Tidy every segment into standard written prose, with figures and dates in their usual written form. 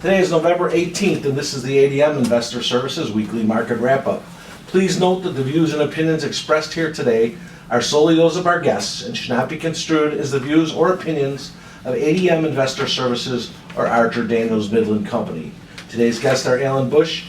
Today is November 18th, and this is the ADM Investor Services Weekly Market Wrap-Up. Please note that the views and opinions expressed here today are solely those of our guests and should not be construed as the views or opinions of ADM Investor Services or Archer Daniels Midland Company. Today's guests are Alan Bush,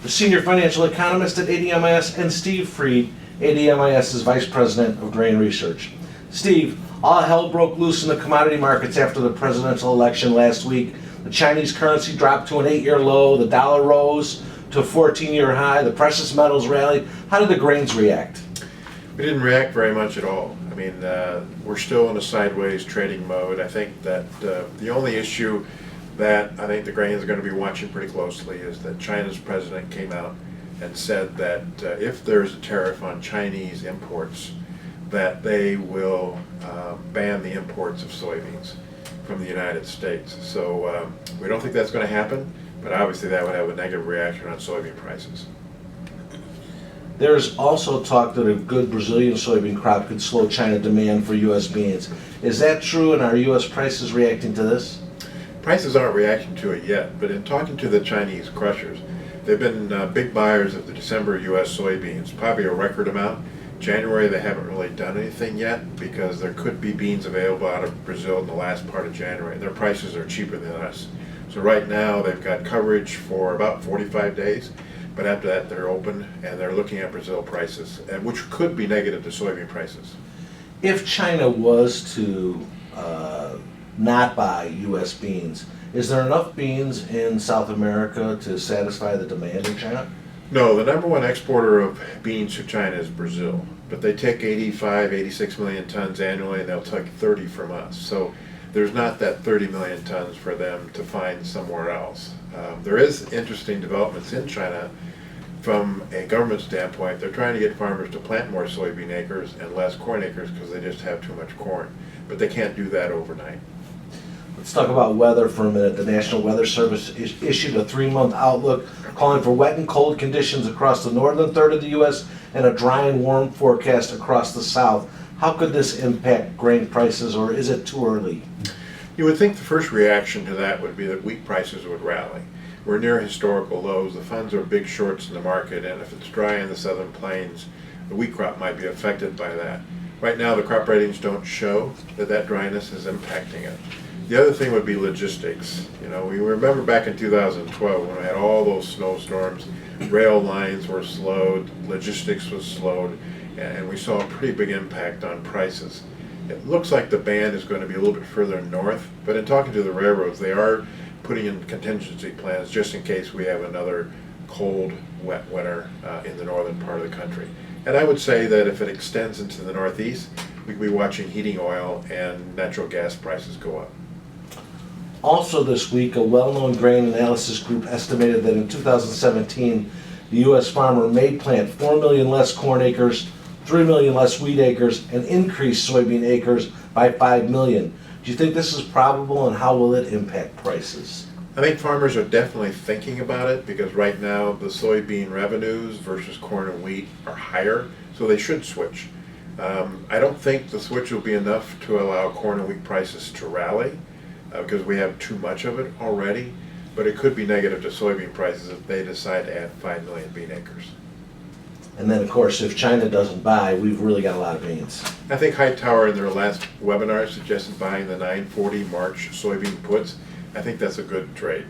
the Senior Financial Economist at ADMIS, and Steve Freed, ADMIS's Vice President of Grain Research. Steve, all hell broke loose in the commodity markets after the presidential election last week. The Chinese currency dropped to an 8-year low, the dollar rose to a 14-year high, the precious metals rallied. How did the grains react? We didn't react very much at all. I mean, we're still in a sideways trading mode. I think that the only issue that I think the grains are going to be watching pretty closely is that China's president came out and said that if there's a tariff on Chinese imports, that they will ban the imports of soybeans from the United States. So we don't think that's going to happen, but obviously that would have a negative reaction on soybean prices. There's also talk that a good Brazilian soybean crop could slow China demand for U.S. beans. Is that true, and are U.S. prices reacting to this? Prices aren't reacting to it yet, but in talking to the Chinese crushers, they've been big buyers of the December U.S. soybeans, probably a record amount. January they haven't really done anything yet because there could be beans available out of Brazil in the last part of January. Their prices are cheaper than us. So right now they've got coverage for about 45 days, but after that they're open and they're looking at Brazil prices, which could be negative to soybean prices. If China was to not buy U.S. beans, is there enough beans in South America to satisfy the demand in China? No, the number one exporter of beans to China is Brazil, but they take 85, 86 million tons annually, and they'll take 30 from us. So there's not that 30 million tons for them to find somewhere else. There is interesting developments in China from a government standpoint. They're trying to get farmers to plant more soybean acres and less corn acres because they just have too much corn, but they can't do that overnight. Let's talk about weather for a minute. The National Weather Service issued a 3-month outlook calling for wet and cold conditions across the northern third of the U.S. and a dry and warm forecast across the south. How could this impact grain prices, or is it too early? You would think the first reaction to that would be that wheat prices would rally. We're near historical lows. The funds are big shorts in the market, and if it's dry in the southern plains, the wheat crop might be affected by that. Right now, the crop ratings don't show that dryness is impacting it. The other thing would be logistics. You know, we remember back in 2012 when we had all those snowstorms, rail lines were slowed, logistics was slowed, and we saw a pretty big impact on prices. It looks like the ban is going to be a little bit further north, but in talking to the railroads, they are putting in contingency plans just in case we have another cold, wet winter in the northern part of the country. And I would say that if it extends into the northeast, we could be watching heating oil and natural gas prices go up. Also this week, a well-known grain analysis group estimated that in 2017, the U.S. farmer may plant 4 million less corn acres, 3 million less wheat acres, and increase soybean acres by 5 million. Do you think this is probable, and how will it impact prices? I think farmers are definitely thinking about it because right now the soybean revenues versus corn and wheat are higher, so they should switch. I don't think the switch will be enough to allow corn and wheat prices to rally because we have too much of it already, but it could be negative to soybean prices if they decide to add 5 million bean acres. And then, of course, if China doesn't buy, we've really got a lot of beans. I think Hightower in their last webinar suggested buying the 940 March soybean puts. I think that's a good trade.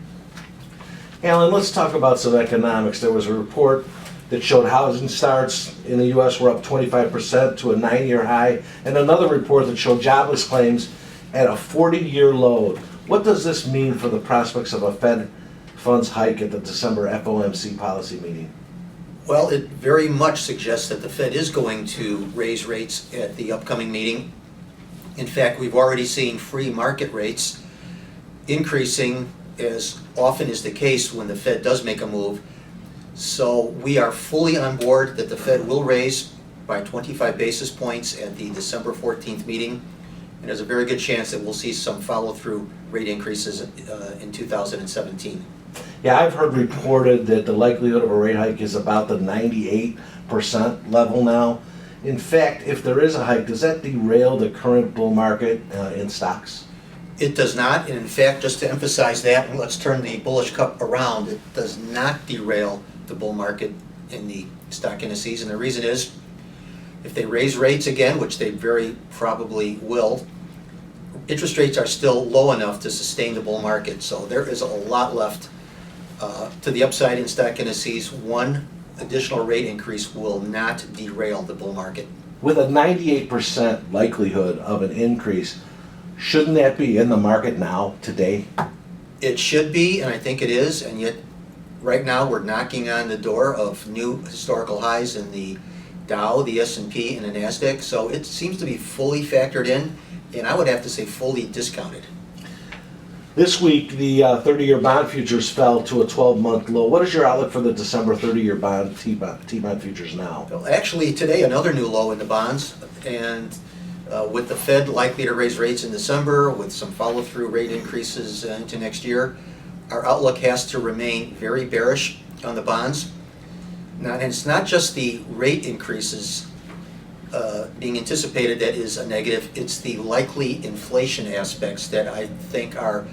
Alan, let's talk about some economics. There was a report that showed housing starts in the U.S. were up 25% to a 9-year high, and another report that showed jobless claims at a 40-year low. What does this mean for the prospects of a Fed funds hike at the December FOMC policy meeting? Well, it very much suggests that the Fed is going to raise rates at the upcoming meeting. In fact, we've already seen free market rates increasing as often is the case when the Fed does make a move. So we are fully on board that the Fed will raise by 25 basis points at the December 14th meeting. And there's a very good chance that we'll see some follow-through rate increases in 2017. Yeah, I've heard reported that the likelihood of a rate hike is about the 98% level now. In fact, if there is a hike, does that derail the current bull market in stocks? It does not, and in fact, just to emphasize that, and let's turn the bullish cup around, it does not derail the bull market in the stock indices, and the reason is, if they raise rates again, which they very probably will, interest rates are still low enough to sustain the bull market, so there is a lot left to the upside in stock indices. One additional rate increase will not derail the bull market. With a 98% likelihood of an increase, shouldn't that be in the market now, today? It should be, and I think it is, and yet right now we're knocking on the door of new historical highs in the Dow, the S&P, and the NASDAQ, so it seems to be fully factored in, and I would have to say fully discounted. This week, the 30-year bond futures fell to a 12-month low. What is your outlook for the December 30-year bond, T-bond futures now? Well, actually, today another new low in the bonds, and with the Fed likely to raise rates in December, with some follow-through rate increases into next year, our outlook has to remain very bearish on the bonds. Now, and it's not just the rate increases being anticipated that is a negative, it's the likely inflation aspects that I think are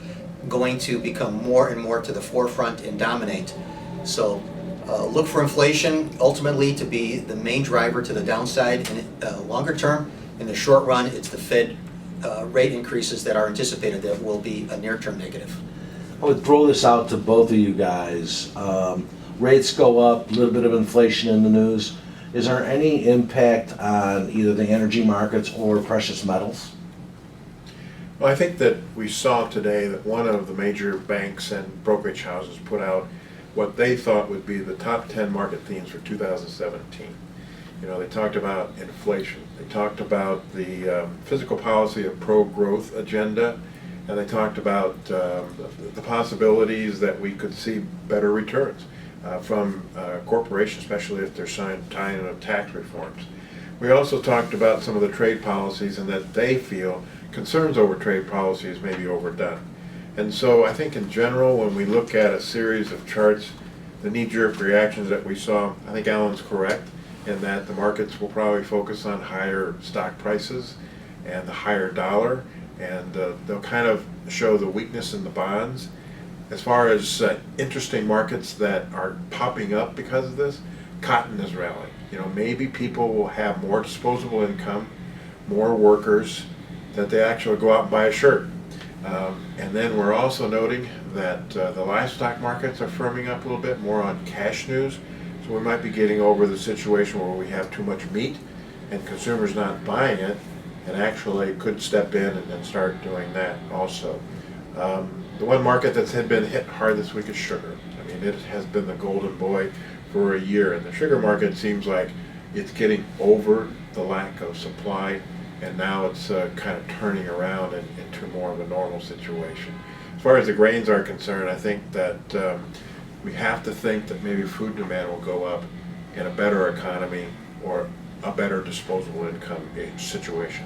going to become more and more to the forefront and dominate. So look for inflation ultimately to be the main driver to the downside, and longer term, in the short run, it's the Fed rate increases that are anticipated that will be a near-term negative. I would throw this out to both of you guys. Rates go up, a little bit of inflation in the news. Is there any impact on either the energy markets or precious metals? Well, I think that we saw today that one of the major banks and brokerage houses put out what they thought would be the top 10 market themes for 2017. You know, they talked about inflation, they talked about the fiscal policy of pro-growth agenda, and they talked about the possibilities that we could see better returns from corporations, especially if they're tying in tax reforms. We also talked about some of the trade policies and that they feel concerns over trade policies may be overdone. And so I think in general, when we look at a series of charts, the knee-jerk reactions that we saw, I think Alan's correct in that the markets will probably focus on higher stock prices and the higher dollar, and they'll kind of show the weakness in the bonds. As far as interesting markets that are popping up because of this, cotton is rallying. You know, maybe people will have more disposable income, more workers, that they actually go out and buy a shirt. And then we're also noting that the livestock markets are firming up a little bit more on cash news. So we might be getting over the situation where we have too much meat and consumers not buying it, and actually could step in and start doing that also. The one market that's had been hit hard this week is sugar. I mean, it has been the golden boy for a year, and the sugar market seems like it's getting over the lack of supply, and now it's kind of turning around into more of a normal situation. As far as the grains are concerned, I think that we have to think that maybe food demand will go up in a better economy or a better disposable income situation.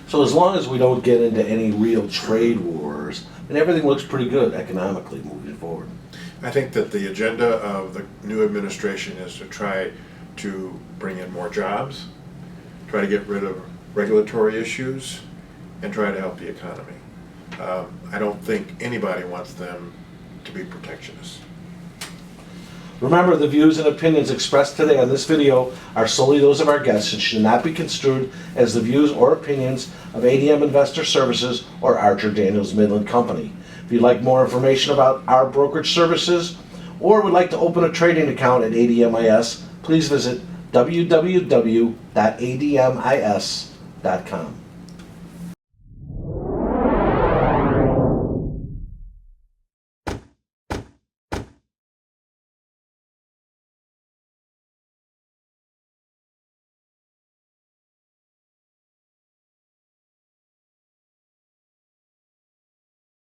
So as long as we don't get into any real trade wars, and everything looks pretty good economically moving forward. I think that the agenda of the new administration is to try to bring in more jobs, try to get rid of regulatory issues, and try to help the economy. I don't think anybody wants them to be protectionists. Remember, the views and opinions expressed today on this video are solely those of our guests and should not be construed as the views or opinions of ADM Investor Services or Archer Daniels Midland Company. If you'd like more information about our brokerage services or would like to open a trading account at ADMIS, please visit www.admis.com.